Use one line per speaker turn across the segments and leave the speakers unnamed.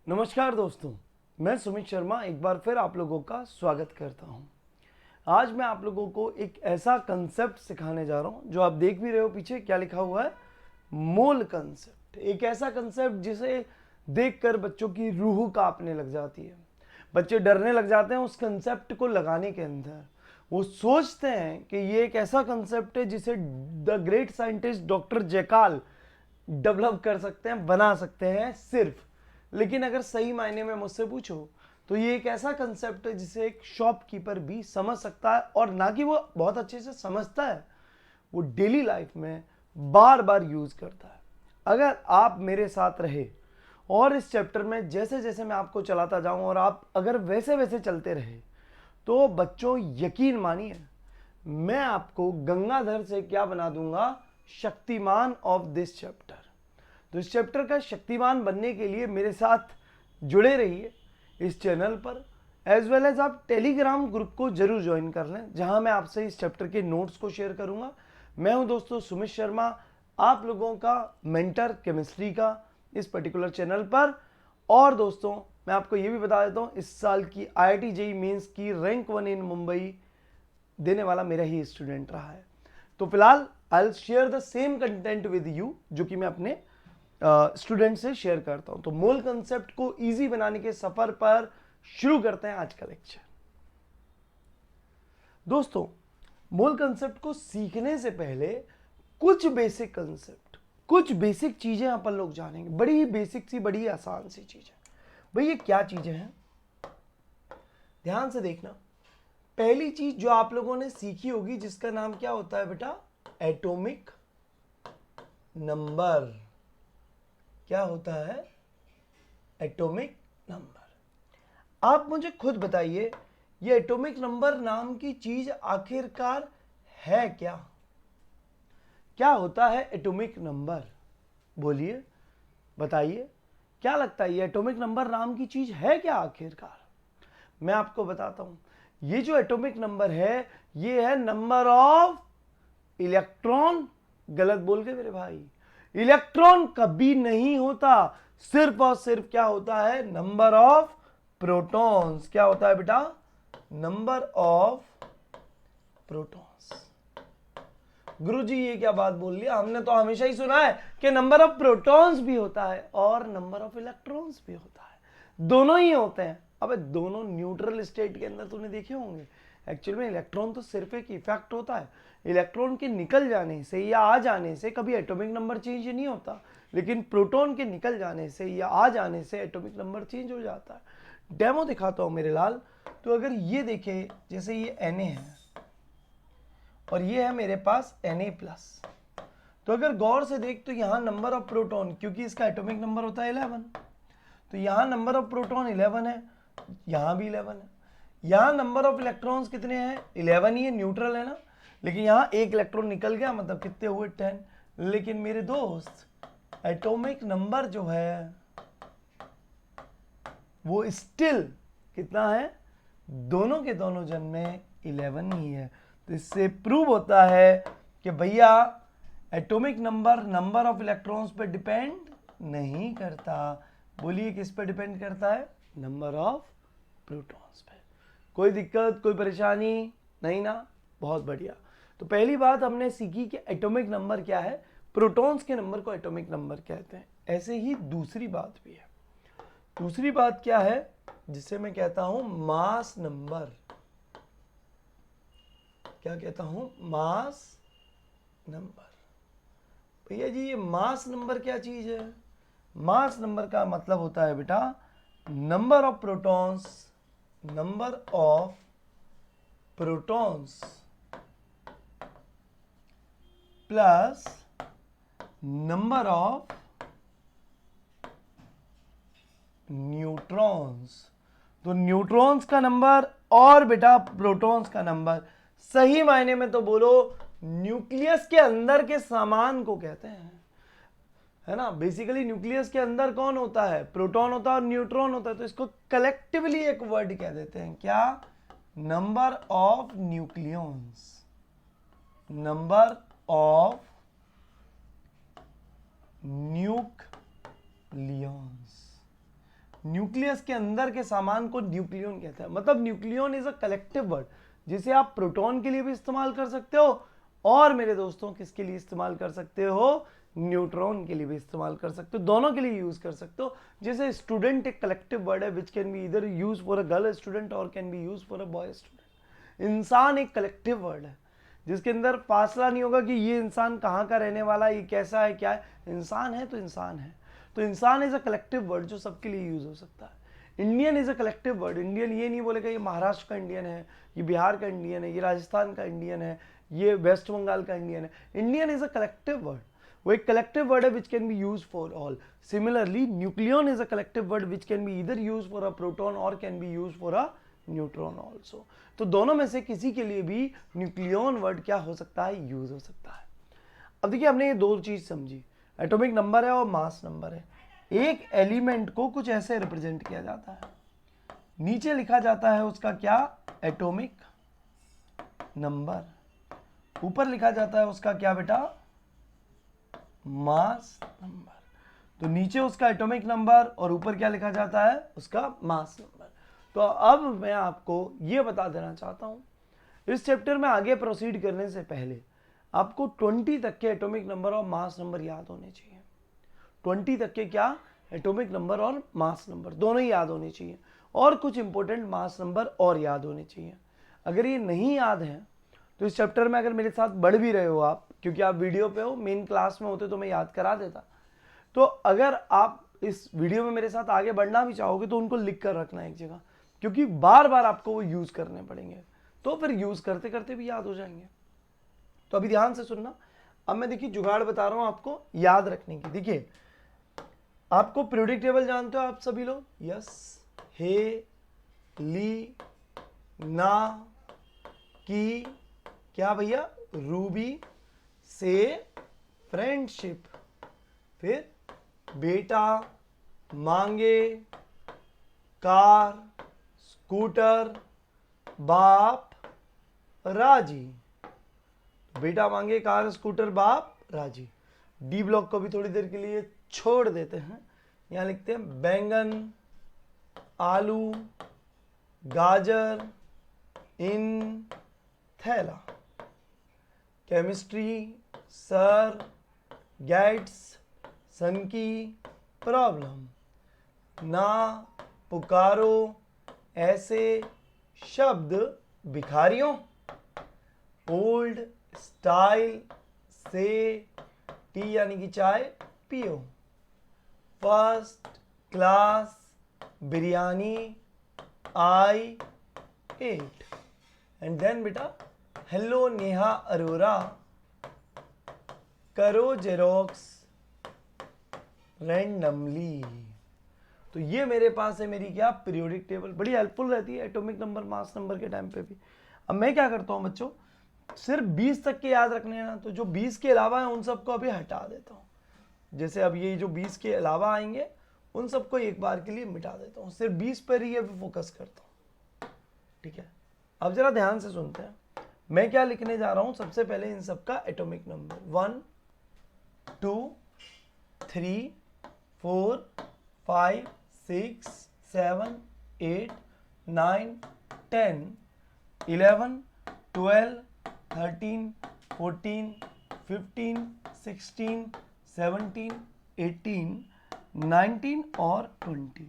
नमस्कार दोस्तों, मैं सुमित शर्मा एक बार फिर आप लोगों का स्वागत करता हूं। आज मैं आप लोगों को एक ऐसा कंसेप्ट सिखाने जा रहा हूं जो आप देख भी रहे हो पीछे क्या लिखा हुआ है, मोल कंसेप्ट। एक ऐसा कंसेप्ट जिसे देखकर बच्चों की रूह कांपने लग जाती है, बच्चे डरने लग जाते हैं उस कंसेप्ट को लगाने के अंदर। वो सोचते हैं कि ये एक ऐसा कंसेप्ट है जिसे the great scientist doctor jackal develop कर सकते हैं, बना सकते हैं सिर्फ। लेकिन अगर सही मायने में मुझसे पूछो तो ये एक ऐसा कंसेप्ट है जिसे एक शॉपकीपर भी समझ सकता है, और ना कि वो बहुत अच्छे से समझता है, वो डेली लाइफ में बार बार यूज करता है। अगर आप मेरे साथ रहे और इस चैप्टर में जैसे जैसे मैं आपको चलाता जाऊं और आप अगर वैसे वैसे चलते रहे तो बच्चों यकीन मानिए मैं आपको गंगाधर से क्या बना दूंगा, शक्तिमान ऑफ दिस चैप्टर। तो इस चैप्टर का शक्तिमान बनने के लिए मेरे साथ जुड़े रहिए इस चैनल पर, एज वेल एज आप टेलीग्राम ग्रुप को जरूर ज्वाइन कर लें जहां मैं आपसे इस चैप्टर के नोट्स को शेयर करूंगा। मैं हूं दोस्तों सुमित शर्मा, आप लोगों का मेंटर केमिस्ट्री का इस पर्टिकुलर चैनल पर। और दोस्तों मैं आपको ये भी बता देता हूँ, इस साल की IIT JEE मेंस की रैंक 1 इन मुंबई देने वाला मेरा ही स्टूडेंट रहा है। तो फिलहाल I will share the same content with you जो कि मैं अपने स्टूडेंट से शेयर करता हूं। तो मोल कंसेप्ट को इजी बनाने के सफर पर शुरू करते हैं आज का लेक्चर। दोस्तों मोल कंसेप्ट को सीखने से पहले कुछ बेसिक कंसेप्ट, कुछ बेसिक चीजें अपन लोग जानेंगे। बड़ी ही बेसिक सी, बड़ी ही आसान सी चीजें। भाई ये क्या चीजें हैं, ध्यान से देखना। पहली चीज जो आप लोगों ने सीखी होगी जिसका नाम क्या होता है बेटा, एटॉमिक नंबर। क्या होता है, एटॉमिक नंबर। आप मुझे खुद बताइए ये एटॉमिक नंबर नाम की चीज आखिरकार है क्या? क्या होता है एटॉमिक नंबर? बोलिए, बताइए, क्या लगता है ये एटॉमिक नंबर नाम की चीज है क्या आखिरकार? मैं आपको बताता हूं, ये जो एटॉमिक नंबर है ये है नंबर ऑफ इलेक्ट्रॉन। गलत बोल गए मेरे भाई, इलेक्ट्रॉन कभी नहीं होता, सिर्फ और सिर्फ क्या होता है, नंबर ऑफ प्रोटॉन्स। क्या होता है बेटा, नंबर ऑफ प्रोटॉन्स। गुरुजी ये क्या बात बोल लिया, हमने तो हमेशा ही सुना है कि नंबर ऑफ प्रोटॉन्स भी होता है और नंबर ऑफ इलेक्ट्रॉन्स भी होता है, दोनों ही होते हैं। अबे दोनों न्यूट्रल स्टेट के अंदर तूने देखे होंगे। एक्चुअल में इलेक्ट्रॉन तो सिर्फ एक इफेक्ट होता है, इलेक्ट्रॉन के निकल जाने से या आ जाने से कभी एटॉमिक नंबर चेंज नहीं होता, लेकिन प्रोटॉन के निकल जाने से या आ जाने से एटॉमिक नंबर चेंज हो जाता है। डेमो दिखाता हूं मेरे लाल। तो अगर ये देखे, जैसे ये Na है और ये है मेरे पास Na+, तो अगर गौर से देख तो यहां नंबर ऑफ प्रोटॉन, क्योंकि इसका एटॉमिक नंबर होता है 11, तो यहां नंबर ऑफ प्रोटॉन 11 है, यहां भी 11 है। यहां नंबर ऑफ इलेक्ट्रॉन्स कितने हैं, 11 ही है, न्यूट्रल है ना, लेकिन यहां एक इलेक्ट्रॉन निकल गया, मतलब कितने हुए, 10। लेकिन मेरे दोस्त एटॉमिक नंबर जो है वो स्टिल कितना है, दोनों के दोनों जन में 11 ही है। तो इससे प्रूव होता है कि भैया atomic number number of electrons पर डिपेंड नहीं करता। बोलिए किस पर डिपेंड करता है, नंबर ऑफ प्रोटॉन्स पे। कोई दिक्कत, कोई परेशानी नहीं ना, बहुत बढ़िया। तो पहली बात हमने सीखी कि एटॉमिक नंबर क्या है, प्रोटॉन्स के नंबर को एटॉमिक नंबर कहते हैं। ऐसे ही दूसरी बात भी है। दूसरी बात क्या है, जिसे मैं कहता हूं मास नंबर। क्या कहता हूं, मास नंबर। भैया जी ये मास नंबर क्या चीज है? मास नंबर का मतलब होता है बेटा number of protons, number of protons plus number of neutrons. तो न्यूट्रॉन्स का नंबर और बेटा प्रोटॉन्स का नंबर, सही मायने में तो बोलो न्यूक्लियस के अंदर के सामान को कहते हैं, है ना। बेसिकली न्यूक्लियस के अंदर कौन होता है, प्रोटॉन होता है और न्यूट्रॉन होता है। तो इसको कलेक्टिवली एक वर्ड कह देते हैं, क्या, number of nucleons, number of nucleons. Nucleus के अंदर के सामान को न्यूक्लियन कहते हैं। मतलब nucleon is a collective word जिसे आप प्रोटॉन के लिए भी इस्तेमाल कर सकते हो और मेरे दोस्तों किसके लिए इस्तेमाल कर सकते हो, न्यूट्रॉन के लिए भी इस्तेमाल कर सकते हो, दोनों के लिए यूज कर सकते हो। जैसे स्टूडेंट एक कलेक्टिव वर्ड है which can be either use for a girl student और can be use for a boy student. इंसान एक कलेक्टिव वर्ड है जिसके अंदर फासला नहीं होगा कि ये इंसान कहाँ का रहने वाला है, ये कैसा है, क्या है। इंसान है तो इंसान है। तो इंसान इज अ कलेक्टिव वर्ड जो सबके लिए यूज हो सकता है। Indian is a collective word. Indian ये नहीं बोलेगा ये महाराष्ट्र का इंडियन है, ये बिहार का इंडियन है, ये राजस्थान का इंडियन है, ये वेस्ट बंगाल का इंडियन है। Indian is a collective word. वो एक कलेक्टिव वर्ड है which can be use for all. Similarly nucleon is a collective word which can be either use for a proton और can be use for a neutron also. तो दोनों में से किसी के लिए भी न्यूक्लियन वर्ड क्या हो सकता है, यूज हो सकता है। अब देखिए हमने ये दो चीज समझी, एटॉमिक नंबर है और मास नंबर है। एक एलिमेंट को कुछ ऐसे रिप्रेजेंट किया जाता है, नीचे लिखा जाता है उसका क्या, एटॉमिक नंबर, ऊपर लिखा जाता है उसका क्या बेटा, मास नंबर। तो नीचे उसका एटॉमिक नंबर और ऊपर क्या लिखा जाता है, उसका मास नंबर। तो अब मैं आपको ये बता देना चाहता हूं, इस चैप्टर में आगे प्रोसीड करने से पहले आपको 20 तक के एटॉमिक नंबर और मास नंबर याद होने चाहिए। 20 तक के क्या, एटॉमिक नंबर और मास नंबर दोनों ही याद होने चाहिए, और कुछ इंपॉर्टेंट मास नंबर और याद होने चाहिए। अगर ये नहीं याद है तो इस चैप्टर में अगर मेरे साथ बढ़ भी रहे हो आप, क्योंकि आप वीडियो पे हो, मेन क्लास में होते तो मैं याद करा देता, तो अगर आप इस वीडियो में मेरे साथ आगे बढ़ना भी चाहोगे तो उनको लिख कर रखना एक जगह, क्योंकि बार बार आपको वो यूज करने पड़ेंगे, तो फिर यूज करते करते भी याद हो जाएंगे। तो अभी ध्यान से सुनना। अब मैं देखिए जुगाड़ बता रहा हूं आपको याद रखने की। देखिए आपको पीरियोडिक टेबल जानते हो आप सभी लोग, यस, हे, ली, ना, की, क्या भैया, रूबी, से, फ्रेंडशिप, फिर बेटा, मांगे, कार, स्कूटर, बाप, राजी। बेटा, मांगे, कार, स्कूटर, बाप, राजी। डी ब्लॉक को भी थोड़ी देर के लिए छोड़ देते हैं। यहां लिखते हैं बैंगन, आलू, गाजर, इन थैला। केमिस्ट्री, सर, गेट्स, सन की प्रॉब्लम। ना, पुकारो, ऐसे शब्द भिखारियों। ओल्ड, स्टाइल, से, टी यानी कि चाय पियो। First class, biryani, I ate. And then बेटा, हेलो नेहा अरोरा, करो जेरोक्स रैंडमली। तो ये मेरे पास है मेरी क्या, पीरियोडिक टेबल। बड़ी हेल्पफुल रहती है एटॉमिक नंबर मास नंबर के टाइम पे भी। अब मैं क्या करता हूं बच्चों, सिर्फ 20 तक के याद रखने हैं ना, तो जो 20 के अलावा है उन सबको अभी हटा देता हूं। जैसे अब ये जो 20 के अलावा आएंगे उन सबको एक बार के लिए मिटा देता हूं, सिर्फ 20 पर ही फोकस करता हूं। ठीक है, अब जरा ध्यान से सुनते हैं मैं क्या लिखने जा रहा हूं। सबसे पहले इन सबका एटॉमिक नंबर 1 2 3 4 5 6 7 8 9 10 11 12 13 14 15 16 17 18 19 और 20।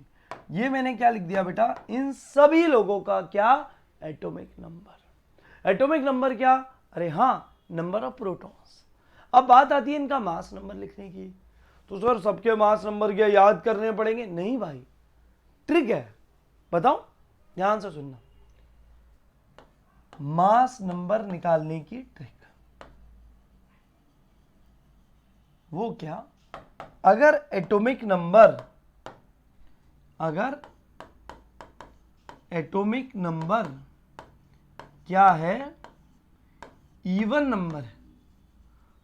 ये मैंने क्या लिख दिया बेटा, इन सभी लोगों का क्या, एटॉमिक नंबर। एटॉमिक नंबर क्या, अरे हाँ, नंबर ऑफ प्रोटॉन्स। अब बात आती है इनका मास नंबर लिखने की। तो सर सबके मास नंबर क्या याद करने पड़ेंगे? नहीं भाई, ट्रिक है, बताओ, ध्यान से सुनना। मास नंबर निकालने की ट्रिक वो क्या, अगर एटॉमिक नंबर क्या है, इवन नंबर है,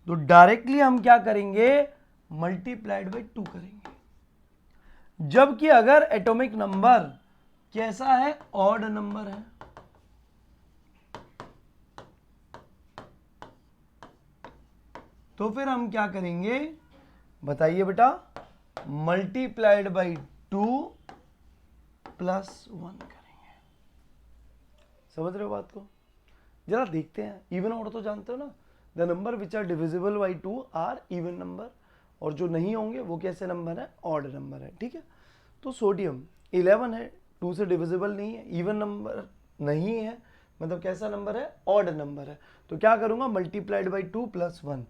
तो डायरेक्टली हम क्या करेंगे, मल्टीप्लाइड बाई 2 करेंगे। जबकि अगर एटॉमिक नंबर कैसा है, ऑड नंबर है, तो फिर हम क्या करेंगे बताइए बेटा, मल्टीप्लाइड बाई 2 प्लस 1 करेंगे। समझ रहे हो बात को? जरा देखते हैं, इवन ऑड तो जानते हो ना, the number which are divisible by 2 are even number, और जो नहीं होंगे वो कैसे नंबर है? ऑड नंबर है। ठीक है, तो सोडियम 11 है, 2 से डिविजिबल नहीं है, इवन नंबर नहीं है, मतलब कैसा नंबर है? ऑड नंबर है। तो क्या करूंगा? Multiplied by 2 plus 1,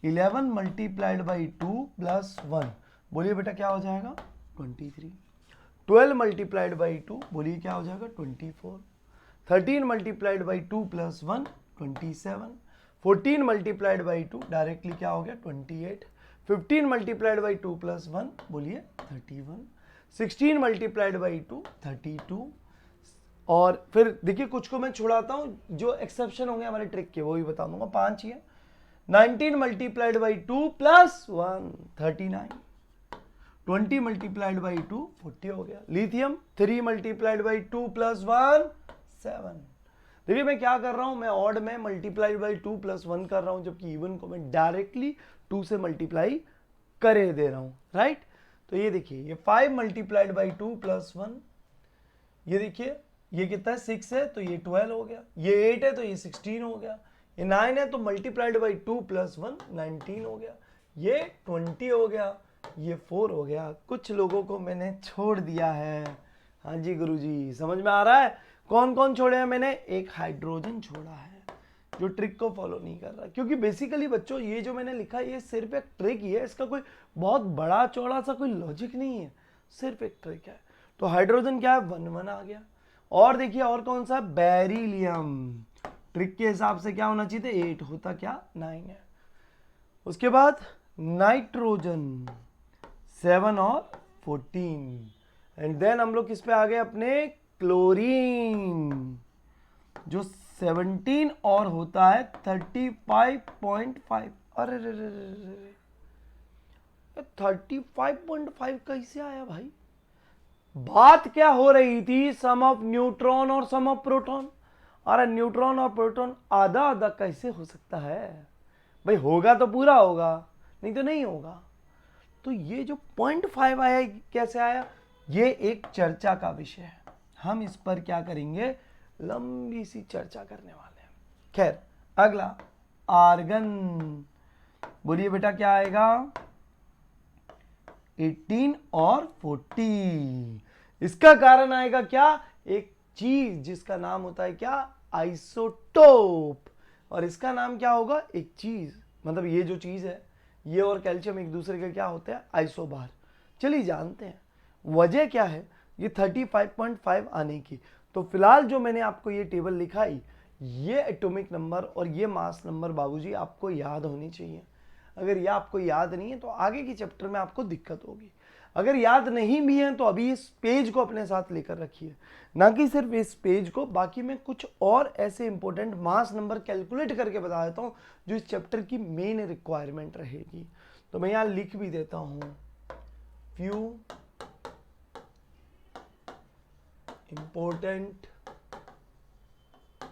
11 multiplied by 2 plus 1, बोलिए बेटा क्या हो जाएगा? 23। 12 मल्टीप्लाइड बाई 2, बोलिए क्या हो जाएगा? 24। 13 multiplied by 2 plus 1, 27। 14 multiplied by 2 directly क्या हो गया? 28। 15 मल्टीप्लाइड बाई 2 प्लस 1, बोलिए 31। 16 मल्टीप्लाइड बाई 2, 32। और फिर देखिए कुछ को मैं छुड़ाता हूँ, जो एक्सेप्शन होंगे हमारे ट्रिक के वो भी बता दूंगा, 5 ही है। 19 multiplied by 2 plus 1, 39। 20 multiplied by 2, 40 हो गया। Lithium 3 multiplied by 2 plus 1, 7। देखिए मैं क्या कर रहा हूं, मैं ऑड में मल्टीप्लाई बाई 2 प्लस 1 कर रहा हूं, जबकि इवन को मैं डायरेक्टली 2 से मल्टीप्लाई करे दे रहा हूं, राइट। तो ये देखिए, ये 5 मल्टीप्लाइड बाई 2 प्लस 1, ये देखिए ये कितना है? 6 है तो ये 12 हो गया, ये 8 है तो ये 16 हो गया, ये 9 है तो मल्टीप्लाइड बाई 2 प्लस 1 19 हो गया, ये 20 हो गया, ये 4 हो गया। कुछ लोगों को मैंने छोड़ दिया है। हाँ जी गुरुजी, समझ में आ रहा है? कौन कौन छोड़े हैं मैंने? एक हाइड्रोजन छोड़ा है जो ट्रिक को फॉलो नहीं कर रहा, क्योंकि बेसिकली बच्चों ये जो मैंने लिखा है ये सिर्फ एक ट्रिक ही है, इसका कोई बहुत बड़ा चौड़ा सा कोई लॉजिक नहीं है, सिर्फ एक ट्रिक है। तो हाइड्रोजन क्या है? 1 1 आ गया। और देखिए और कौन सा? बेरिलियम। ट्रिक के हिसाब से क्या होना चाहिए था? 8, होता क्या? 9 है। उसके बाद नाइट्रोजन 7 और 14, एंड देन हम लोग किस पे आ गए? अपने क्लोरीन, जो 17 और होता है 35.5। अरे रे रे रे रे, 35.5 कैसे आया भाई? बात क्या हो रही थी? सम ऑफ न्यूट्रॉन और सम ऑफ प्रोटॉन। अरे न्यूट्रॉन और प्रोटॉन आधा आधा कैसे हो सकता है भाई? होगा तो पूरा होगा, नहीं तो नहीं होगा। तो ये जो 0.5 आया कैसे आया? ये एक चर्चा का विषय है, हम इस पर क्या करेंगे? लंबी सी चर्चा करने वाले हैं। खैर अगला आर्गन, बोलिए बेटा क्या आएगा? 18 और 40। इसका कारण आएगा क्या? एक चीज जिसका नाम होता है क्या? आइसोटोप। और इसका नाम क्या होगा? एक चीज, मतलब ये जो चीज है ये और कैल्शियम एक दूसरे के क्या होते हैं? आइसोबार। चलिए जानते हैं वजह क्या है ये 35.5 आने की। तो फिलहाल जो मैंने आपको ये टेबल लिखाई, ये एटॉमिक नंबर और ये मास नंबर बाबूजी आपको याद होनी चाहिए। अगर ये आपको याद नहीं है तो आगे के चैप्टर में आपको दिक्कत होगी। अगर याद नहीं भी है तो अभी इस पेज को अपने साथ लेकर रखिए, ना कि सिर्फ इस पेज को, बाकी मैं कुछ और ऐसे इंपॉर्टेंट मास नंबर कैलकुलेट करके बता देता हूँ जो इस चैप्टर की मेन रिक्वायरमेंट रहेगी। तो मैं यहाँ लिख भी देता हूँ, फ्यू इंपॉर्टेंट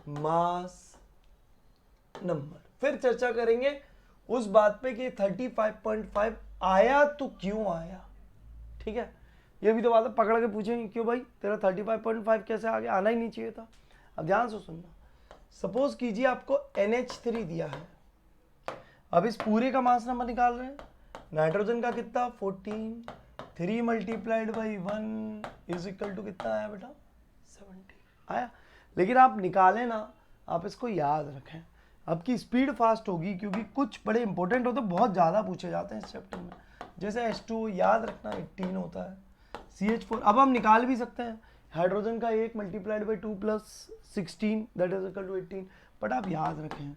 मास नंबर। फिर चर्चा करेंगे उस बात पे कि 35.5 आया तो क्यों आया। ठीक है, ये भी तो बात है, पकड़ के पूछेंगे क्यों भाई तेरा 35.5 कैसे आ गया? आना ही नहीं चाहिए था। अब ध्यान से सुनना, सपोज कीजिए आपको NH3 दिया है, अब इस पूरे का मास नंबर निकाल रहे हैं। नाइट्रोजन का कितना? 14। 3 multiplied by 1 is equal to कितना आया बेटा? 70 आया। लेकिन आप निकालें ना, आप इसको याद रखें, आपकी स्पीड फास्ट होगी, क्योंकि कुछ बड़े इंपॉर्टेंट होते हैं, बहुत ज़्यादा पूछे जाते हैं इस चैप्टर में। जैसे H2 याद रखना 18 होता है, CH4 अब हम निकाल भी सकते हैं। हाइड्रोजन का 1 multiplied by 2 plus 16 that is equal to 18, but आप याद रखें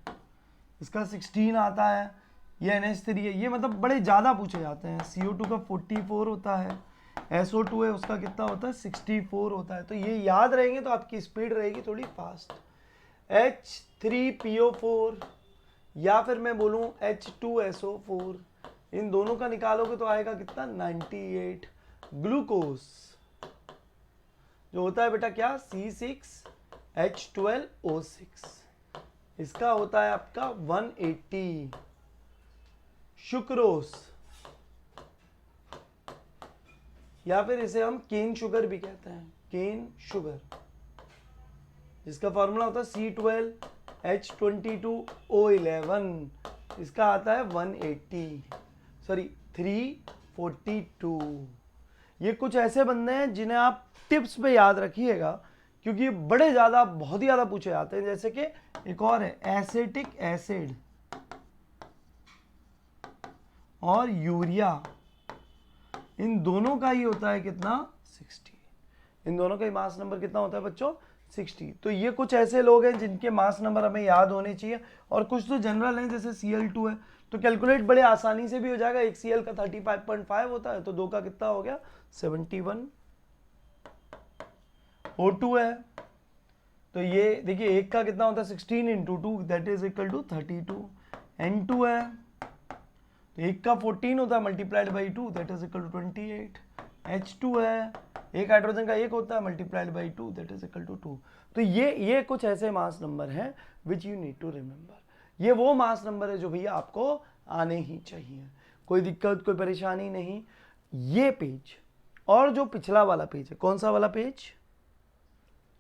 इसका 16 आता है, ये NH3 है, ये मतलब बड़े ज़्यादा पूछे जाते हैं। CO2 का 44 होता है, SO2 है उसका कितना होता है? 64 होता है। तो ये याद रहेंगे तो आपकी स्पीड रहेगी थोड़ी फास्ट। H3PO4 या फिर मैं बोलूँ H2SO4, इन दोनों का निकालोगे तो आएगा कितना? 98। ग्लूकोज जो होता है बेटा क्या? C6H12O6, इसका होता है आपका 180। शुक्रोस या फिर इसे हम केन शुगर भी कहते हैं, केन शुगर, जिसका फॉर्मूला होता है C12H22O11, इसका आता है 342। ये कुछ ऐसे बंदे हैं जिन्हें आप टिप्स पे याद रखिएगा, क्योंकि ये बड़े ज़्यादा बहुत ही ज़्यादा पूछे जाते हैं। जैसे कि एक और है एसिटिक एसिड और यूरिया, इन दोनों का ही होता है कितना 60, इन दोनों का ही मास नंबर कितना होता है बच्चों 60। तो ये कुछ ऐसे लोग हैं जिनके मास नंबर हमें याद होने चाहिए, और कुछ तो जनरल हैं जैसे Cl2 है तो कैलकुलेट बड़े आसानी से भी हो जाएगा। एक Cl का 35.5 होता है तो 2 का कितना हो गया 71। O2 है तो ये देखिए एक का कितना होता है 16 into 2 that is equal to 32। N2 है तो एक का 14 होता है multiplied by 2 that is equal to 28। H2 है एक हाइड्रोजन का एक होता है multiplied by 2 that is equal to 2। तो ये कुछ ऐसे मास नंबर हैं which you need to remember. ये वो मास नंबर है जो भैया आपको आने ही चाहिए, कोई दिक्कत कोई परेशानी नहीं। ये पेज और जो पिछला वाला पेज है, कौन सा वाला पेज,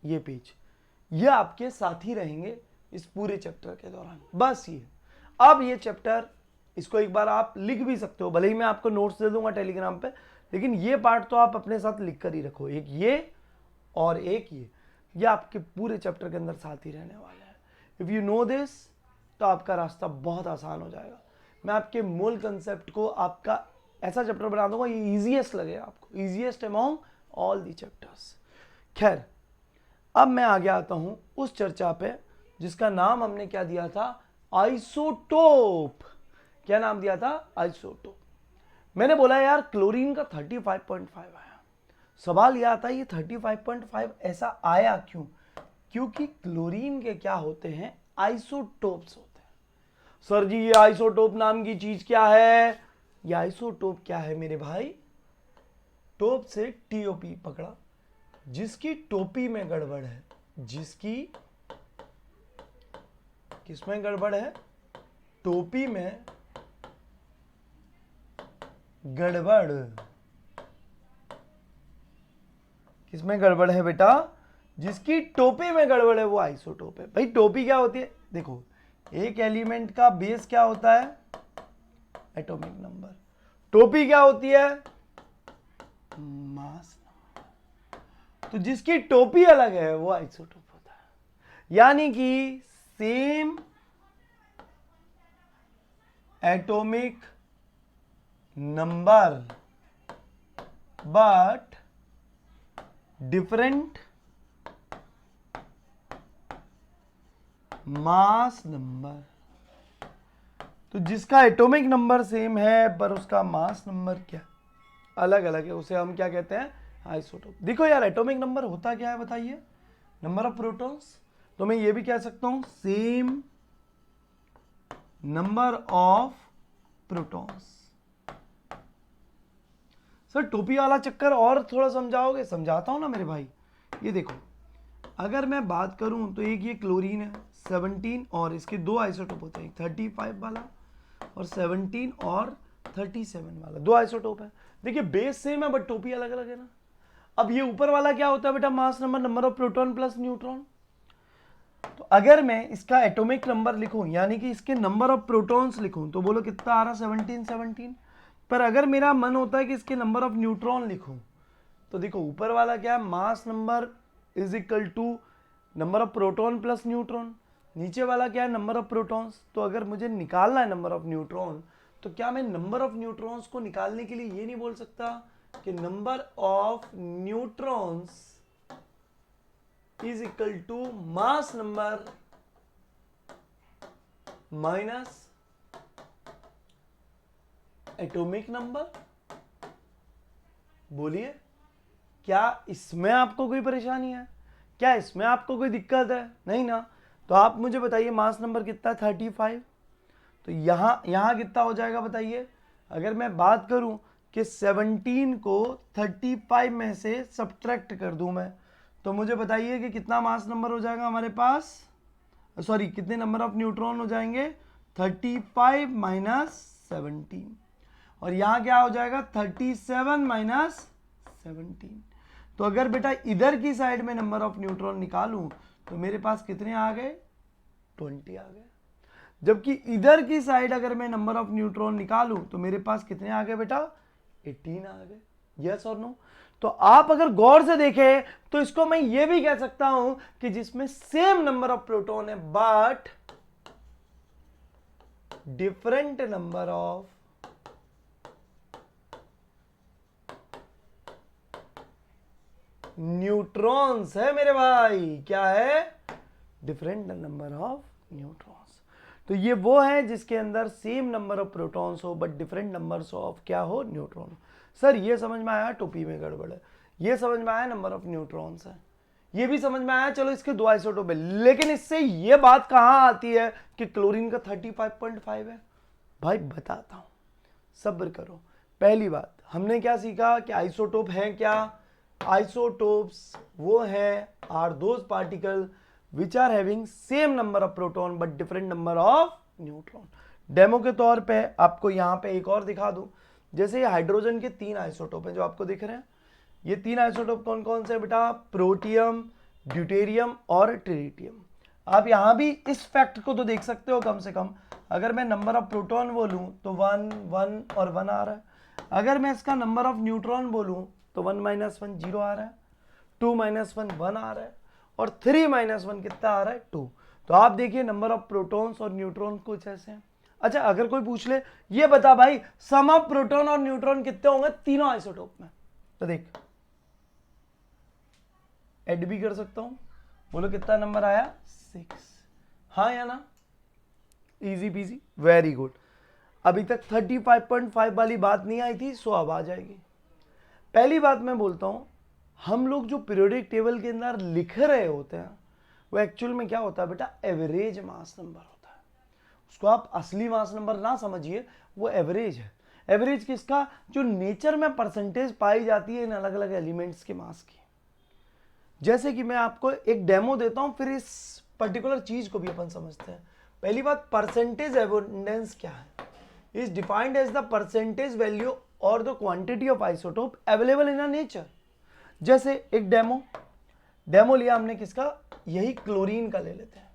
ये पेज, ये आपके साथी रहेंगे इस पूरे चैप्टर के दौरान। बस ये अब ये चैप्टर इसको एक बार आप लिख भी सकते हो, भले ही मैं आपको नोट्स दे दूंगा टेलीग्राम पे, लेकिन ये पार्ट तो आप अपने साथ लिख कर ही रखो, एक ये और एक ये आपके पूरे चैप्टर के अंदर साथ ही रहने वाले हैं। इफ यू नो दिस तो आपका रास्ता बहुत आसान हो जाएगा। मैं आपके मूल कंसेप्ट को आपका ऐसा चैप्टर बना दूंगा ये ईजीएस्ट लगे आपको, easiest among all the chapters. खैर अब मैं आगे आता हूं उस चर्चा पे जिसका नाम हमने क्या दिया था, आइसोटोप। क्या नाम दिया था, आइसोटोप। मैंने बोला यार क्लोरीन का 35.5 आया, सवाल यह आता है ये 35.5 ऐसा आया क्यों, क्योंकि क्लोरीन के क्या होते हैं, आइसोटोप्स होते हैं। सर जी ये आइसोटोप नाम की चीज क्या है, ये आइसोटोप क्या है मेरे भाई, टोप से टीओपी पकड़ा, जिसकी टोपी में गड़बड़ है, जिसकी किसमें गड़बड़ है, टोपी में गड़बड़, किसमें गड़बड़ है बेटा, जिसकी टोपी में गड़बड़ है वो आइसोटोप है। भाई टोपी क्या होती है, देखो एक एलिमेंट का बेस क्या होता है, एटॉमिक नंबर, टोपी क्या होती है, मास नंबर। तो जिसकी टोपी अलग है वो आइसोटोप होता है। यानी कि same atomic number but different mass number. तो जिसका एटॉमिक नंबर सेम है पर उसका मास नंबर क्या अलग अलग है, उसे हम क्या कहते हैं, आइसोटोप। देखो यार एटॉमिक नंबर होता क्या है बताइए, नंबर ऑफ प्रोटॉन्स। तो मैं ये भी कह सकता हूं same number of protons. Sir टोपी वाला चक्कर और थोड़ा समझाओगे, समझाता हूं ना मेरे भाई। ये देखो अगर मैं बात करूं तो एक ये क्लोरीन है 17 और इसके दो आइसोटोप होते हैं, 35 वाला और 17 और 37 वाला, दो आइसोटोप है। देखिए बेस सेम है बट टोपी अलग अलग है ना। अब ये ऊपर वाला क्या होता है बेटा, mass number, number of proton plus neutron. तो अगर मैं इसका एटॉमिक नंबर लिखूं यानी कि इसके नंबर ऑफ प्रोटॉन्स लिखूं तो बोलो कितना आ रहा, 17। पर अगर मेरा मन होता है कि इसके नंबर ऑफ न्यूट्रॉन लिखूं तो देखो ऊपर वाला क्या है, mass number is equal to number of proton plus neutron, नीचे वाला क्या है, नंबर ऑफ प्रोटॉन्स। तो अगर मुझे निकालना है नंबर ऑफ न्यूट्रॉन तो क्या मैं नंबर ऑफ न्यूट्रॉन्स को निकालने के लिए ये नहीं बोल सकता कि number of neutrons is equal to mass number minus atomic number. बोलिए क्या इसमें आपको कोई परेशानी है, क्या इसमें आपको कोई दिक्कत है, नहीं ना। तो आप मुझे बताइए मास नंबर कितना है, 35। तो यहां कितना हो जाएगा बताइए, अगर मैं बात करूं कि 17 को 35 में से सब्ट्रैक्ट कर दूं मैं, तो मुझे बताइए कि कितना मास नंबर हो जाएगा हमारे पास, सॉरी कितने नंबर ऑफ न्यूट्रॉन हो जाएंगे, 35 माइनस 17, और यहां क्या हो जाएगा 37 माइनस 17। तो अगर बेटा इधर की साइड में नंबर ऑफ न्यूट्रॉन निकालूं तो मेरे पास कितने आ गए, 20 आ गए। जबकि इधर की साइड अगर मैं नंबर ऑफ न्यूट्रॉन निकालूं तो मेरे पास कितने आ गए बेटा, 18 आ गए। यस और नो? तो आप अगर गौर से देखें तो इसको मैं ये भी कह सकता हूं कि जिसमें सेम नंबर ऑफ प्रोटॉन है but different number of neutrons है मेरे भाई। क्या है, डिफरेंट नंबर ऑफ न्यूट्रॉन्स। तो ये वो है जिसके अंदर सेम नंबर ऑफ प्रोटॉन्स हो बट डिफरेंट नंबर्स ऑफ क्या हो, न्यूट्रॉन। सर ये समझ में आया टोपी में गड़बड़ है, ये समझ में आया नंबर ऑफ न्यूट्रॉन्स है, ये भी समझ में आया, चलो इसके दो आइसोटोप है। लेकिन इससे ये बात कहां आती है कि क्लोरीन का 35.5 है। भाई बताता हूं, सब्र करो। पहली बात हमने क्या सीखा कि आइसोटोप है क्या, आइसोटोप्स वो है are those particle which are having same number of proton but different number of neutron. Demo के तौर पे आपको यहां पे एक और दिखा दूं, जैसे ये हाइड्रोजन के 3 आइसोटोप हैं जो आपको दिख रहे हैं। ये 3 आइसोटोप कौन कौन से बेटा, प्रोटियम, ड्यूटेरियम और ट्रिटियम। आप यहां भी इस फैक्ट को तो देख सकते हो, कम से कम अगर मैं नंबर ऑफ प्रोटॉन बोलूं तो 1 1 और 1 आ रहा है। अगर मैं इसका नंबर ऑफ न्यूट्रॉन बोलूं तो 1 - 1 0 आ रहा है, 2 - 1 1 आ रहा है और 3 - 1 कितना आ रहा है, 2। तो आप देखिए नंबर ऑफ प्रोटॉन्स और न्यूट्रॉन कुछ ऐसे हैं। अच्छा अगर कोई पूछ ले ये बता भाई सम ऑफ प्रोटॉन और न्यूट्रॉन कितने होंगे तीनों आइसोटोप में, तो देख ऐड भी कर सकता हूं, बोलो कितना नंबर आया, 6। हाँ या ना, इजी पीजी, वेरी गुड। अभी तक 35.5 वाली बात नहीं आई थी, सो अब आ जाएगी। पहली बात मैं बोलता हूं, हम लोग जो पीरियोडिक टेबल के अंदर लिख रहे होते हैं वो एक्चुअल में क्या होता है बेटा, एवरेज मास नंबर होता है। उसको आप असली मास नंबर ना समझिए, वो एवरेज है। एवरेज किसका, जो नेचर में परसेंटेज पाई जाती है इन अलग अलग एलिमेंट्स के मास की। जैसे कि मैं आपको एक डेमो देता हूं, फिर इस पर्टिकुलर चीज को भी अपन समझते हैं। पहली बात, परसेंटेज एबंडेंस क्या है, is defined as the percentage value और the quantity of isotope available in a nature. जैसे एक डेमो लिया हमने किसका, यही क्लोरीन का ले लेते हैं।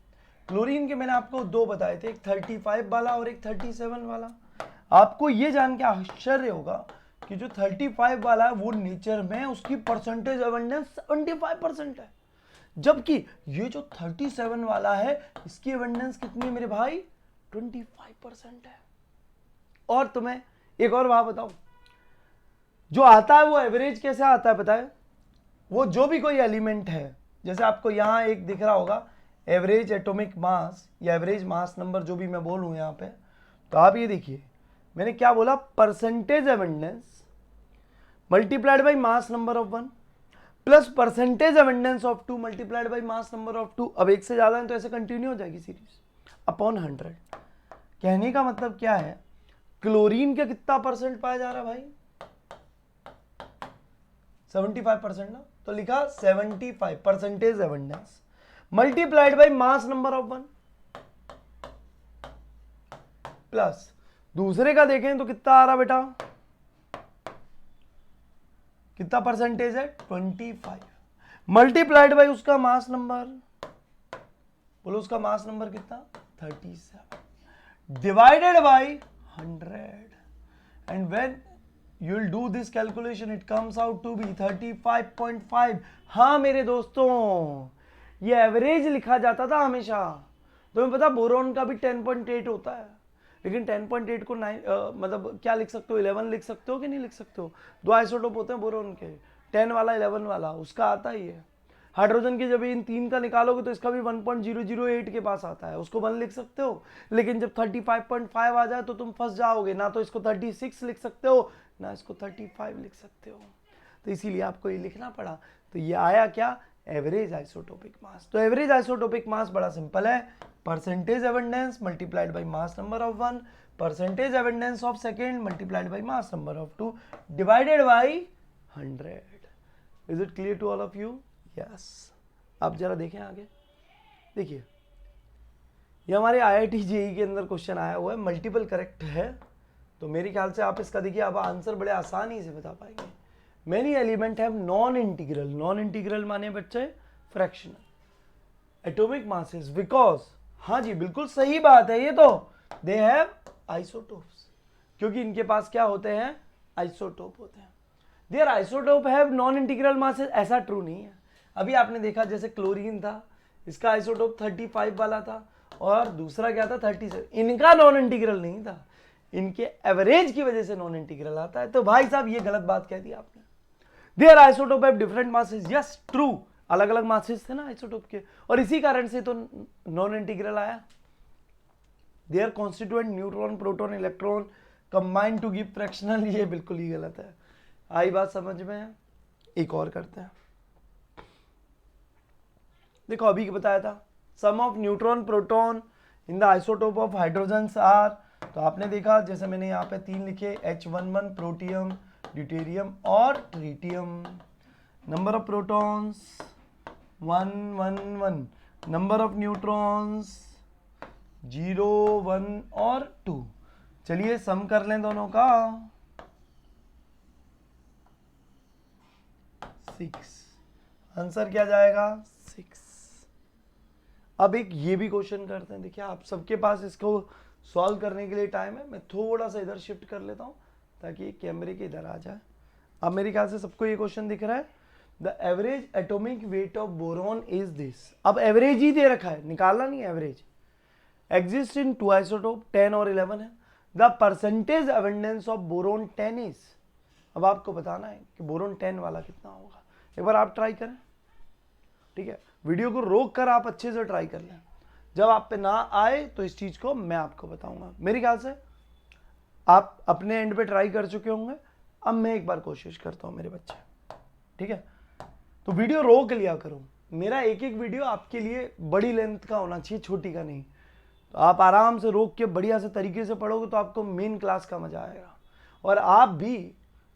क्लोरीन के मैंने आपको दो बताए थे, एक 35 वाला और एक 37 वाला। आपको ये जान के आश्चर्य होगा कि जो 35 वाला है वो नेचर में उसकी परसेंटेज एबंडेंस 75% है, जबकि ये जो 37 वाला है इसकी एबंडेंस कितनी है मेरे भाई, 25% है। और तुम्हें एक और बात बताऊं, जो आता है वो एवरेज कैसे आता है पता है, वो जो भी कोई एलिमेंट है, जैसे आपको यहां एक दिख रहा होगा एवरेज एटॉमिक मास या एवरेज मास नंबर, जो भी मैं बोलूं यहां पे, तो आप ये देखिए मैंने क्या बोला, percentage abundance multiplied by mass number of 1 plus percentage abundance of 2 multiplied by mass number of 2। अब एक से ज्यादा है तो ऐसे कंटिन्यू हो जाएगी सीरीज, अपॉन 100। कहने का मतलब क्या है, क्लोरीन का कितना परसेंट पाया जा रहा है भाई, 75% ना, तो लिखा 75 percentage abundance multiplied by mass number of 1 plus दूसरे का देखें तो कितना आ रहा बेटा, कितना परसेंटेज है, 25 मल्टीप्लाइड बाई उसका मास नंबर, बोलो उसका मास नंबर कितना, 37 divided by 100 and when you will do this calculation it comes out to be 35.5। हाँ मेरे दोस्तों, ये एवरेज लिखा जाता था हमेशा। तुम्हें पता बोरोन का भी 10.8 होता है, लेकिन 10.8 को 9 मतलब क्या लिख सकते हो, 11 लिख सकते हो कि नहीं लिख सकते हो। दो आइसोटोप होते हैं बोरोन के, 10 वाला 11 वाला, उसका आता ही है। हाइड्रोजन की जब इन तीन का निकालोगे तो इसका भी 1.008 के पास आता है, उसको 1 लिख सकते हो। लेकिन जब 35.5 आ जाए तो तुम फंस जाओगे, ना तो इसको 36 लिख सकते हो ना इसको 35 लिख सकते हो, तो इसीलिए आपको ये लिखना पड़ा। तो ये आया क्या, एवरेज आइसोटोपिक मास। तो एवरेज आइसोटोपिक मास बड़ा सिंपल है, percentage abundance multiplied by mass number of 1 percentage abundance of second multiplied by mass number of 2 divided by 100। Is it clear to all of you, yes. आप जरा देखें आगे, देखिए ये हमारे IIT JEE के अंदर क्वेश्चन आया हुआ है, मल्टीपल करेक्ट है, तो मेरे ख्याल से आप इसका देखिए आप आंसर बड़े आसानी से बता पाएंगे। Many element have non-integral. Non-integral माने बच्चे फ्रैक्शनल एटॉमिक मासेस बिकॉज, हाँ जी बिल्कुल सही बात है ये तो, दे हैव आइसोटोप्स, क्योंकि इनके पास क्या होते हैं, आइसोटोप होते हैं। There isotope have non integral masses, ऐसा ट्रू नहीं है। अभी आपने देखा जैसे क्लोरीन था, इसका आइसोटोप 35 वाला था और दूसरा क्या था 37, इनका नॉन इंटीग्रल नहीं था, इनके एवरेज की वजह से नॉन इंटीग्रल आता है। तो भाई साहब ये गलत बात कह दी आपने। There isotope have different masses, yes true, अलग अलग मासेस थे ना आइसोटोप के, और इसी कारण से तो नॉन इंटीग्रल आया। Their constituent neutron proton electron combine to give fractional, ये बिल्कुल ही गलत है। आई बात समझ में? एक और करते हैं। देखो अभी बताया था some of neutron proton in the isotope of hydrogen are, तो आपने देखा जैसे मैंने यहाँ पे 3 लिखे, H11 प्रोटियम, ड्यूटेरियम और tritium. Number of protons 1 1 1, number of neutrons 0 1 और 2। चलिए सम कर लें दोनों का, 6, आंसर क्या जाएगा 6। अब एक ये भी क्वेश्चन करते हैं, देखिए आप सबके पास इसको सॉल्व करने के लिए टाइम है, मैं थोड़ा सा इधर शिफ्ट कर लेता हूँ ताकि कैमरे के इधर आ जाए। अब मेरे ख्याल से सबको ये क्वेश्चन दिख रहा है, the average atomic weight of boron is this. अब एवरेज ही दे रखा है, निकालना नहीं एवरेज। एग्जिस्ट इन 2 आइसोटोप 10 और 11 है। The percentage abundance of boron 10 is, अब आपको बताना है कि बोरॉन 10 वाला कितना होगा। एक बार आप ट्राई करें, ठीक है, वीडियो को रोक कर आप अच्छे से ट्राई कर लें, जब आप पे ना आए तो इस चीज को मैं आपको बताऊंगा। मेरे ख्याल से आप अपने एंड पे ट्राई कर चुके होंगे, अब मैं एक बार कोशिश करता हूं मेरे बच्चे, ठीक है। तो वीडियो रोक लिया करो, मेरा एक एक वीडियो आपके लिए बड़ी लेंथ का होना चाहिए, छोटी का नहीं। तो आप आराम से रोक के बढ़िया से तरीके से पढ़ोगे तो आपको मेन क्लास का मजा आएगा और आप भी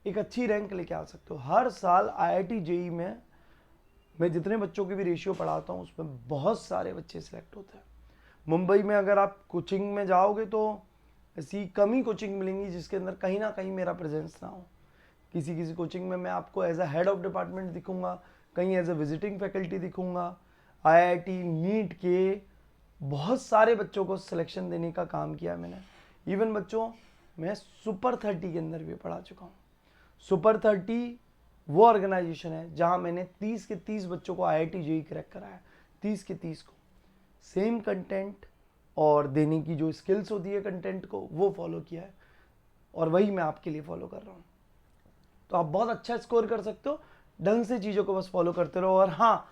एक अच्छी रैंक लेके आ सकते हो। हर साल IIT JEE में मैं जितने बच्चों की भी रेशियो पढ़ाता हूँ उसमें बहुत सारे बच्चे सिलेक्ट होते हैं। मुंबई में अगर आप कोचिंग में जाओगे तो ऐसी कम ही कोचिंग मिलेंगी जिसके अंदर कहीं ना कहीं मेरा प्रेजेंस ना हो। किसी किसी कोचिंग में मैं आपको as a head of department दिखूंगा, कहीं एज अ विजिटिंग फैकल्टी दिखूंगा। IIT नीट के बहुत सारे बच्चों को सिलेक्शन देने का काम किया मैंने। इवन बच्चों मैं सुपर 30 के अंदर भी पढ़ा चुका हूँ। सुपर 30 वो ऑर्गेनाइजेशन है जहां मैंने 30 के 30 बच्चों को IIT JEE क्रैक कराया, 30 के 30 को सेम कंटेंट और देने की जो स्किल्स होती है कंटेंट को वो फॉलो किया है और वही मैं आपके लिए फॉलो कर रहा हूँ। तो आप बहुत अच्छा स्कोर कर सकते हो, ढंग से चीज़ों को बस फॉलो करते रहो। और हाँ,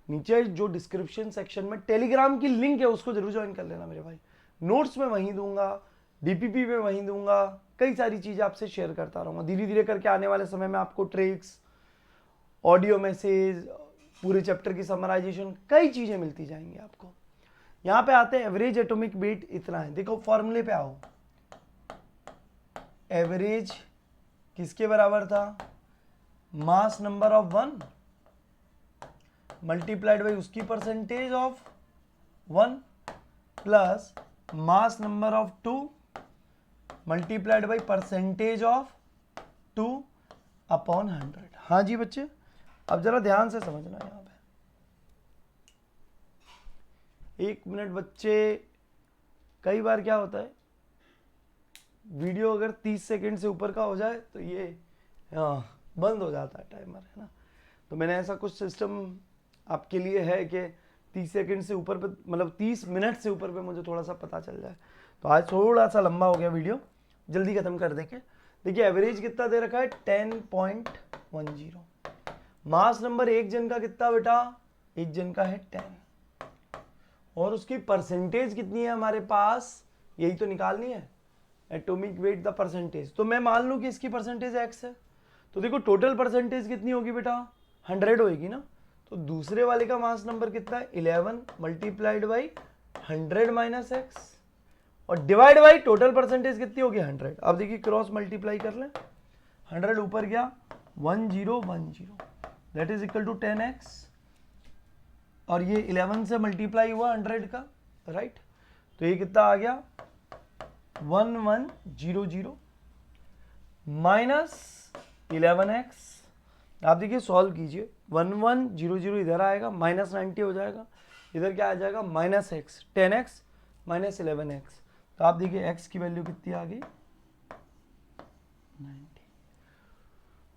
नीचे जो डिस्क्रिप्शन सेक्शन में टेलीग्राम की लिंक है उसको जरूर ज्वाइन कर लेना मेरे भाई। नोट्स में वहीं दूंगा, DPP में वहीं दूंगा, कई सारी चीज़ें आपसे शेयर करता रहूँगा। धीरे धीरे करके आने वाले समय में आपको ट्रिक्स, ऑडियो मैसेज, पूरे चैप्टर की समराइजेशन, कई चीज़ें मिलती जाएंगी आपको। यहाँ पे आते हैं एवरेज एटॉमिक वेट इतना है। देखो फॉर्मूले पे आओ, एवरेज किसके बराबर था, mass number of 1 multiplied by उसकी percentage of 1 plus mass number of 2 multiplied by percentage of 2 upon 100। हाँ जी बच्चे, अब जरा ध्यान से समझना यहाँ पे। 1 मिनट बच्चे, कई बार क्या होता है वीडियो अगर 30 सेकंड से ऊपर का हो जाए तो ये बंद हो जाता है टाइमर, है ना। तो मैंने ऐसा कुछ सिस्टम आपके लिए है कि 30 सेकंड से ऊपर पे, मतलब 30 मिनट से ऊपर पे मुझे थोड़ा सा पता चल जाए। तो आज थोड़ा सा लंबा हो गया वीडियो, जल्दी खत्म कर देंगे। देखिए एवरेज कितना दे रखा है 10.10। मास नंबर एक जन का कितना बेटा, एक जन का है 10, और उसकी परसेंटेज कितनी है हमारे पास, यही तो निकालनी है, एटॉमिक वेट द परसेंटेज। तो मैं मान लूं कि इसकी परसेंटेज x है, तो देखो टोटल परसेंटेज कितनी होगी बेटा 100 होगी ना। तो दूसरे वाले का मास नंबर कितना है 11 मल्टीप्लाइड बाई 100 माइनस x और डिवाइड बाई टोटल परसेंटेज कितनी होगी 100। अब देखिए क्रॉस मल्टीप्लाई कर लें, 100 ऊपर गया 1010, that is equal to 10x, और ये 11 से मल्टीप्लाई हुआ 100 का, राइट। तो ये कितना आ गया 1100 माइनस 11x आप देखिए सॉल्व कीजिए, 1 1 0 0 इधर आएगा, माइनस 90 हो जाएगा, इधर क्या आ जाएगा minus x, 10x minus 11x। तो आप देखिए x की वैल्यू कितनी आ गई 90।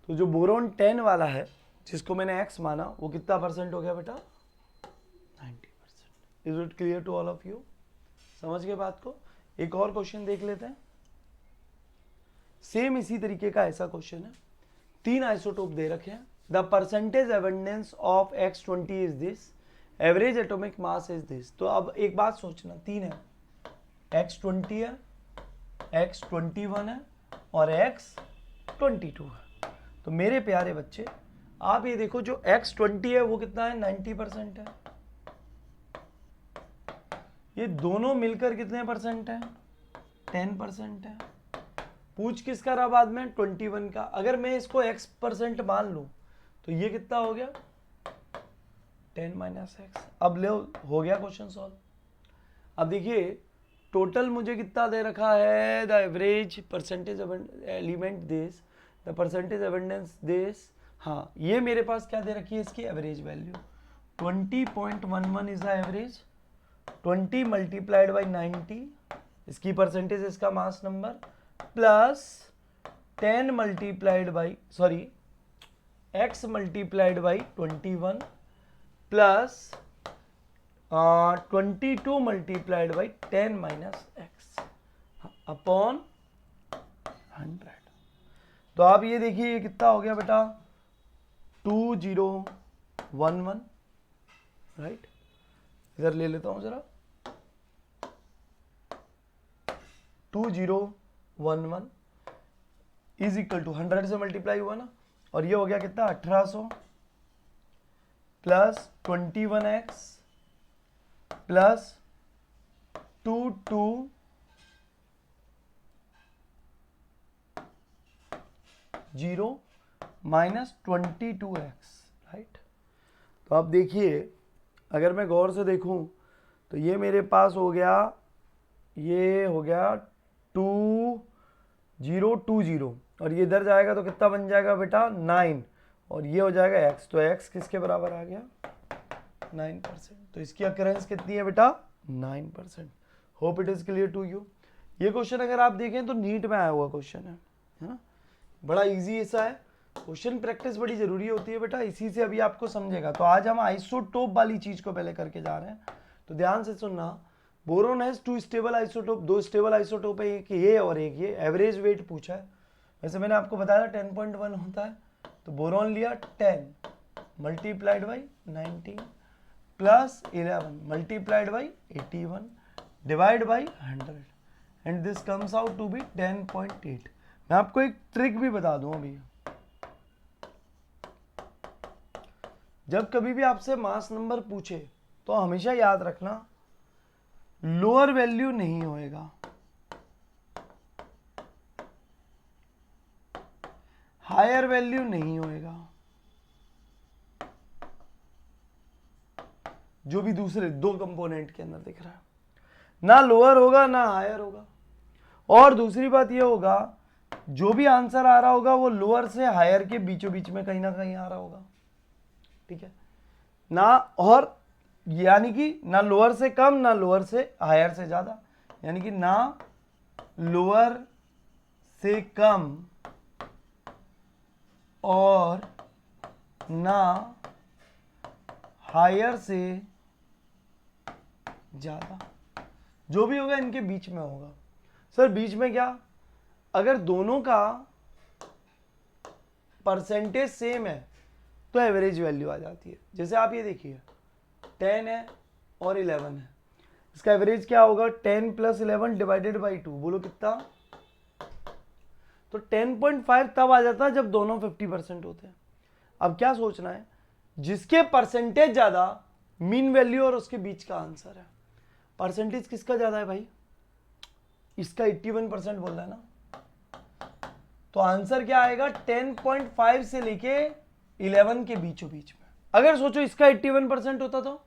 तो जो बोरोन 10 वाला है जिसको मैंने x माना वो कितना परसेंट हो गया बेटा 90%। Is it clear to all of you? समझ गए बात को? एक और क्वेश्चन देख लेते हैं, सेम इसी तरीके का ऐसा क्वेश्चन है, 3 आइसोटोप दे रखे हैं, the percentage abundance of X20 is this, average atomic mass is this. तो अब एक बात सोचना, 3 है, X20 है, X21 है और X22 है। तो मेरे प्यारे बच्चे आप ये देखो, जो X20 है वो कितना है 90% है, ये दोनों मिलकर कितने परसेंट है 10% है। पूछ किसका रहा बाद में 21 का, अगर मैं इसको x% मान लूं तो ये कितना हो गया 10 माइनस एक्स। अब ले हो गया क्वेश्चन सॉल्व। अब देखिए टोटल मुझे कितना दे रखा है, the average percentage element this, the percentage abundance this. हाँ ये मेरे पास क्या दे रखी है इसकी average value 20.11 is the average, 20 multiplied by 90 इसकी परसेंटेज, इसका mass number, plus 10 multiplied by x multiplied by 21 plus 22 multiplied by 10 minus x upon 100। तो आप ये देखिए ये कितना हो गया बेटा 2011, राइट। इधर ले लेता हूं जरा, 2011 इज इक्वल टू 100 से मल्टीप्लाई हुआ ना, और ये हो गया कितना 1800 plus 21x plus 22 0 minus 22x, right. तो आप देखिए अगर मैं गौर से देखूं तो ये मेरे पास हो गया, ये हो गया 2020 और ये इधर जाएगा तो कितना बन जाएगा बेटा 9 और ये हो जाएगा x, तो x किसके बराबर आ गया 9%। तो इसकी अकरेंस कितनी है बेटा 9%। Hope it is clear to you. ये क्वेश्चन अगर आप देखें तो नीट में आया हुआ क्वेश्चन है ना, बड़ा इजी ऐसा है क्वेश्चन। प्रैक्टिस बड़ी जरूरी होती है बेटा, इसी से अभी आपको समझेगा। तो आज हम आइसोटोप वाली चीज को पहले करके जा रहे हैं, तो ध्यान से सुनना। Boron has 2 stable isotope, 2 stable isotope है, एक ये और एक ये। एवरेज वेट पूछा है, वैसे मैंने आपको बताया 10.1 होता है, तो बोरोन लिया 10 multiplied by 19 plus 11 multiplied by 81 divide by 100 and this comes out to be 10.8। मैं आपको एक ट्रिक भी बता दूं अभी, जब कभी भी आपसे मास नंबर पूछे तो हमेशा याद रखना लोअर वैल्यू नहीं होएगा, हायर वैल्यू नहीं होएगा, जो भी दूसरे 2 कंपोनेंट के अंदर दिख रहा है, ना लोअर होगा ना हायर होगा। और दूसरी बात ये होगा जो भी आंसर आ रहा होगा वो लोअर से हायर के बीचों बीच में कहीं ना कहीं आ रहा होगा, ठीक है ना। और यानी कि ना लोअर से कम ना लोअर से हायर से ज्यादा, यानी कि ना लोअर से कम और ना हायर से ज्यादा, जो भी होगा इनके बीच में होगा। सर बीच में क्या, अगर दोनों का परसेंटेज सेम है तो एवरेज वैल्यू आ जाती है। जैसे आप ये देखिए 10 है और 11 है, इसका एवरेज क्या होगा 10 प्लस 11 डिवाइडेड बाई 2, बोलो कितना, तो 10.5 तब आ जाता है जब दोनों 50% होते हैं। अब क्या सोचना है, जिसके परसेंटेज ज्यादा मीन वैल्यू और उसके बीच का आंसर है। परसेंटेज किसका ज्यादा है भाई, इसका 81% बोल रहा है ना, तो आंसर क्या आएगा 10.5 से लेके 11 के बीचों बीच में। अगर सोचो इसका 81% होता तो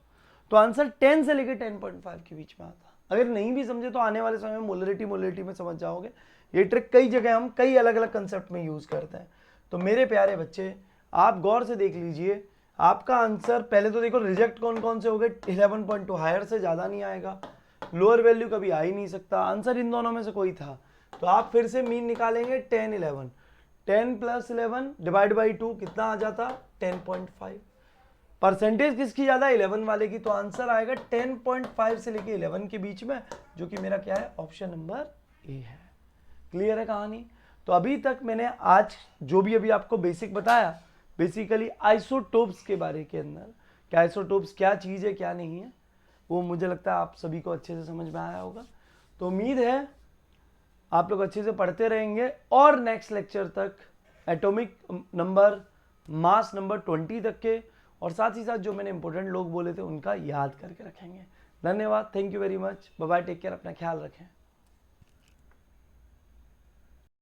आंसर 10 से लेके 10.5 के बीच में आता। अगर नहीं भी समझे तो आने वाले समय में मोलरिटी में समझ जाओगे। ये ट्रिक कई जगह हम कई अलग अलग कंसेप्ट में यूज करते हैं। तो मेरे प्यारे बच्चे आप गौर से देख लीजिए, आपका आंसर पहले तो देखो रिजेक्ट कौन कौन से हो गए, 11.2 हायर से ज़्यादा नहीं आएगा, लोअर वैल्यू कभी आ ही नहीं सकता, आंसर इन दोनों में से कोई था। तो आप फिर से मीन निकालेंगे 10 11, 10 + 11 डिवाइड बाई 2 कितना आ जाता, 10.5। परसेंटेज किसकी ज़्यादा, 11 वाले की, तो आंसर आएगा 10.5 से लेके 11 के बीच में, जो कि मेरा क्या है, ऑप्शन नंबर ए है। क्लियर है कहानी। तो अभी तक मैंने आज जो भी अभी आपको बेसिक बताया, बेसिकली आइसोटोप्स के बारे के अंदर, कि आइसोटोप्स क्या चीज़ है क्या नहीं है, वो मुझे लगता है आप सभी को अच्छे से समझ में आया होगा। तो उम्मीद है आप लोग अच्छे से पढ़ते रहेंगे और नेक्स्ट लेक्चर तक एटॉमिक नंबर, मास नंबर 20 तक के, और साथ ही साथ जो मैंने इंपॉर्टेंट लोग बोले थे उनका याद करके रखेंगे। धन्यवाद, thank you very much, bye bye, take care, अपना ख्याल रखें।